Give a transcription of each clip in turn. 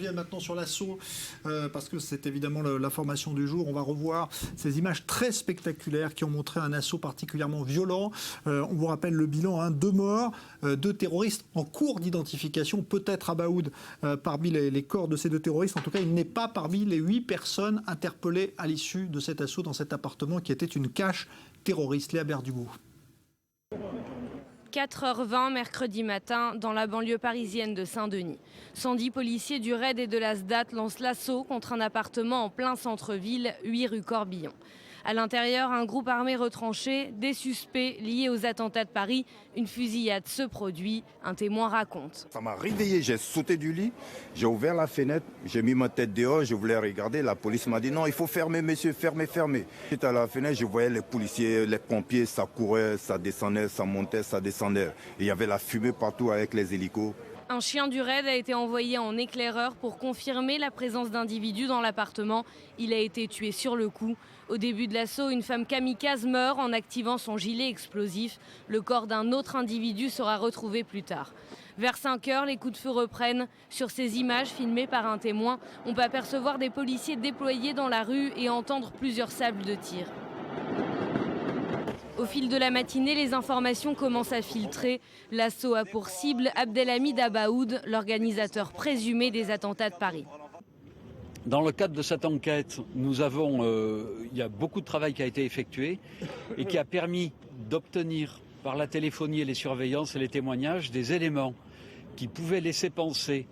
On revient maintenant sur l'assaut, parce que c'est évidemment l'information du jour. On va revoir ces images très spectaculaires qui ont montré un assaut particulièrement violent. On vous rappelle le bilan, 2 morts, 2 terroristes en cours d'identification, peut-être à Baoud parmi les corps de ces 2 terroristes. En tout cas, il n'est pas parmi les 8 personnes interpellées à l'issue de cet assaut dans cet appartement qui était une cache terroriste. Léa Berdugo. 4h20 mercredi matin dans la banlieue parisienne de Saint-Denis. 110 policiers du RAID et de la SDAT lancent l'assaut contre un appartement en plein centre-ville, 8 rue Corbillon. À l'intérieur, un groupe armé retranché, des suspects liés aux attentats de Paris. Une fusillade se produit, un témoin raconte. Ça m'a réveillé, j'ai sauté du lit, j'ai ouvert la fenêtre, j'ai mis ma tête dehors, je voulais regarder. La police m'a dit non, il faut fermer monsieur, fermez. J'étais à la fenêtre, je voyais les policiers, les pompiers, ça courait, ça descendait, ça montait, ça descendait. Et il y avait la fumée partout avec les hélicos. Un chien du RAID a été envoyé en éclaireur pour confirmer la présence d'individus dans l'appartement. Il a été tué sur le coup. Au début de l'assaut, une femme kamikaze meurt en activant son gilet explosif. Le corps d'un autre individu sera retrouvé plus tard. Vers 5h, les coups de feu reprennent. Sur ces images filmées par un témoin, on peut apercevoir des policiers déployés dans la rue et entendre plusieurs sables de tir. Au fil de la matinée, les informations commencent à filtrer. L'assaut a pour cible Abdelhamid Abaoud, l'organisateur présumé des attentats de Paris. Dans le cadre de cette enquête, il y a beaucoup de travail qui a été effectué et qui a permis d'obtenir par la téléphonie et les surveillances et les témoignages des éléments qui pouvaient laisser penser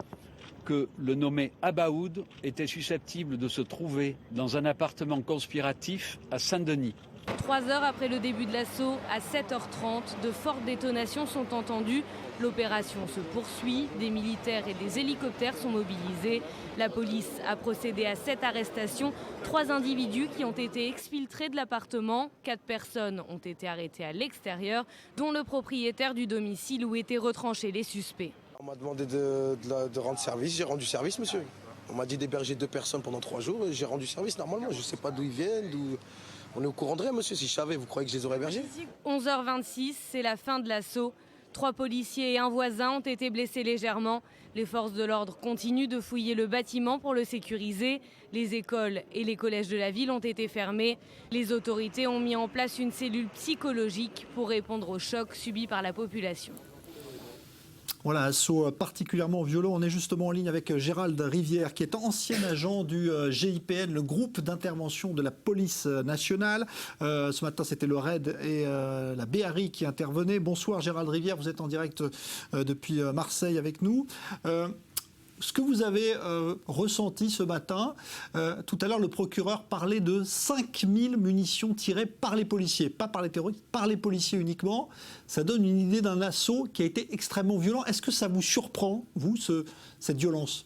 que le nommé Abaoud était susceptible de se trouver dans un appartement conspiratif à Saint-Denis. 3 heures après le début de l'assaut, à 7h30, de fortes détonations sont entendues. L'opération se poursuit, des militaires et des hélicoptères sont mobilisés. La police a procédé à 7 arrestations, 3 individus qui ont été exfiltrés de l'appartement. 4 personnes ont été arrêtées à l'extérieur, dont le propriétaire du domicile où étaient retranchés les suspects. On m'a demandé de rendre service, j'ai rendu service monsieur. On m'a dit d'héberger 2 personnes pendant 3 jours et j'ai rendu service normalement. Je ne sais pas d'où ils viennent, On est au courant de rien, monsieur. Si je savais, vous croyez que je les aurais hébergés? 11h26, c'est la fin de l'assaut. 3 policiers et un voisin ont été blessés légèrement. Les forces de l'ordre continuent de fouiller le bâtiment pour le sécuriser. Les écoles et les collèges de la ville ont été fermés. Les autorités ont mis en place une cellule psychologique pour répondre aux chocs subis par la population. Voilà, assaut particulièrement violent. On est justement en ligne avec Gérald Rivière, qui est ancien agent du GIPN, le groupe d'intervention de la police nationale. Ce matin, c'était le RAID et la BRI qui intervenaient. Bonsoir Gérald Rivière, vous êtes en direct depuis Marseille avec nous. Ce que vous avez ressenti ce matin, tout à l'heure, le procureur parlait de 5000 munitions tirées par les policiers, pas par les terroristes, par les policiers uniquement. Ça donne une idée d'un assaut qui a été extrêmement violent. Est-ce que ça vous surprend, vous, cette violence ?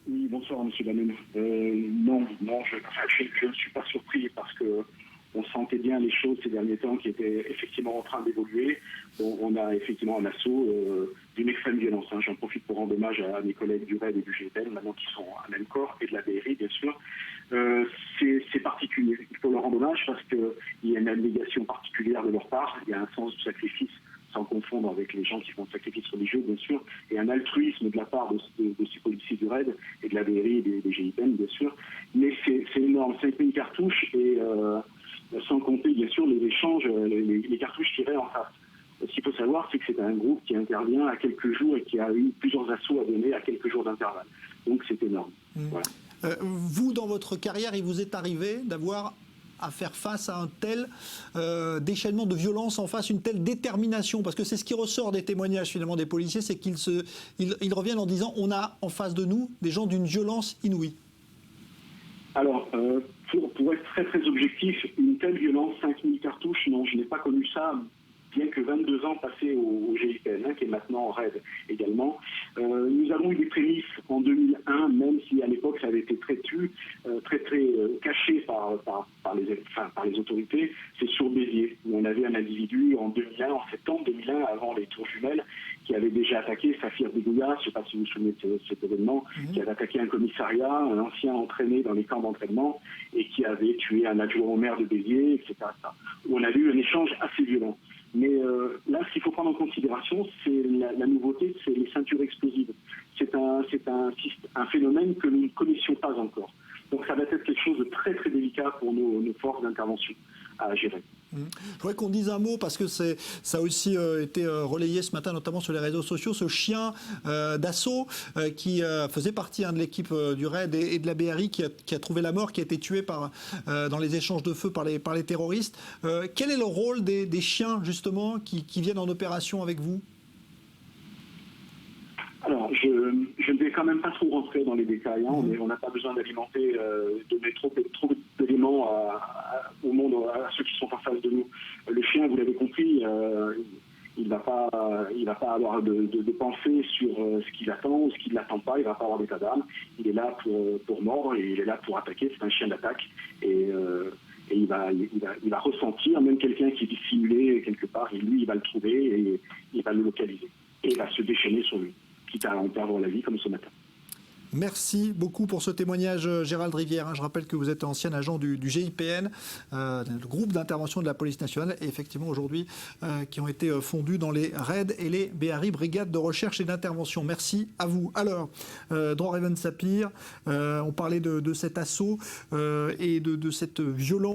Oui, bonsoir, M. Banen. Non, je ne suis pas surpris parce que on sentait bien les choses ces derniers temps qui étaient effectivement en train d'évoluer. On a effectivement un assaut d'une extrême violence. J'en profite pour rendre hommage à mes collègues du RAID et du GIPN, maintenant qui sont à même corps, et de la BRI, bien sûr. C'est particulier. Il faut leur rendre hommage parce qu'il y a une abnégation particulière de leur part. Il y a un sens du sacrifice, sans confondre avec les gens qui font le sacrifice religieux, bien sûr, et un altruisme de la part de ces policiers du RAID et de la BRI et des GIPN, bien sûr. Mais c'est énorme. 5000 cartouches et sans compter, bien sûr, les échanges, les cartouches tirées en face. Ce qu'il faut savoir, c'est que c'est un groupe qui intervient à quelques jours et qui a eu plusieurs assauts à donner à quelques jours d'intervalle. Donc c'est énorme. Voilà. Vous, dans votre carrière, il vous est arrivé d'avoir à faire face à un tel déchaînement de violence en face, une telle détermination? Parce que c'est ce qui ressort des témoignages finalement des policiers, c'est qu'ils reviennent en disant on a en face de nous des gens d'une violence inouïe. Alors, pour être très très objectif, une telle violence, 5000 cartouches, non, je n'ai pas connu ça, bien que 22 ans passés au GIPN, qui est maintenant en RAID également. Nous avons eu des prémices en 2001, même si à l'époque ça avait été très caché par les autorités. C'est sur Béziers, où on avait un individu en septembre 2001, avant les tours jumelles, qui avait déjà attaqué Safir Begouya, je ne sais pas si vous vous souvenez de cet événement, qui avait attaqué un commissariat, un ancien entraîné dans les camps d'entraînement, et qui avait tué un adjoint au maire de Béziers, etc. Où on a eu un échange assez violent. Mais là, ce qu'il faut prendre en considération, c'est la nouveauté, c'est les ceintures explosives. C'est un phénomène que nous ne connaissions pas encore. Donc ça va être quelque chose de très très délicat pour nos forces d'intervention à gérer. Je voudrais qu'on dise un mot parce que ça a aussi été relayé ce matin, notamment sur les réseaux sociaux, ce chien d'assaut qui faisait partie de l'équipe du RAID et de la BRI qui a trouvé la mort, qui a été tué dans les échanges de feu par les terroristes. Quel est le rôle des chiens justement qui viennent en opération avec vous ? Alors, je ne vais quand même pas trop rentrer dans les détails. On n'a pas besoin d'alimenter, donner trop d'éléments au monde, à ceux qui sont en face de nous. Le chien, vous l'avez compris, il va pas avoir de pensée sur ce qu'il attend ou ce qu'il n'attend pas. Il va pas avoir d'état d'âme. Il est là pour mordre et il est là pour attaquer. C'est un chien d'attaque et il va ressentir, même quelqu'un qui est dissimulé quelque part, et lui, il va le trouver et il va le localiser. Et il va se déchaîner sur lui, quitte à en perdre la vie comme ce matin. Merci beaucoup pour ce témoignage, Gérald Rivière. Je rappelle que vous êtes ancien agent du GIPN, le groupe d'intervention de la police nationale, et effectivement aujourd'hui qui ont été fondus dans les RAID et les BRI, brigades de recherche et d'intervention. Merci à vous. Alors, Dror Even Sapir, on parlait de cet assaut et de cette violence.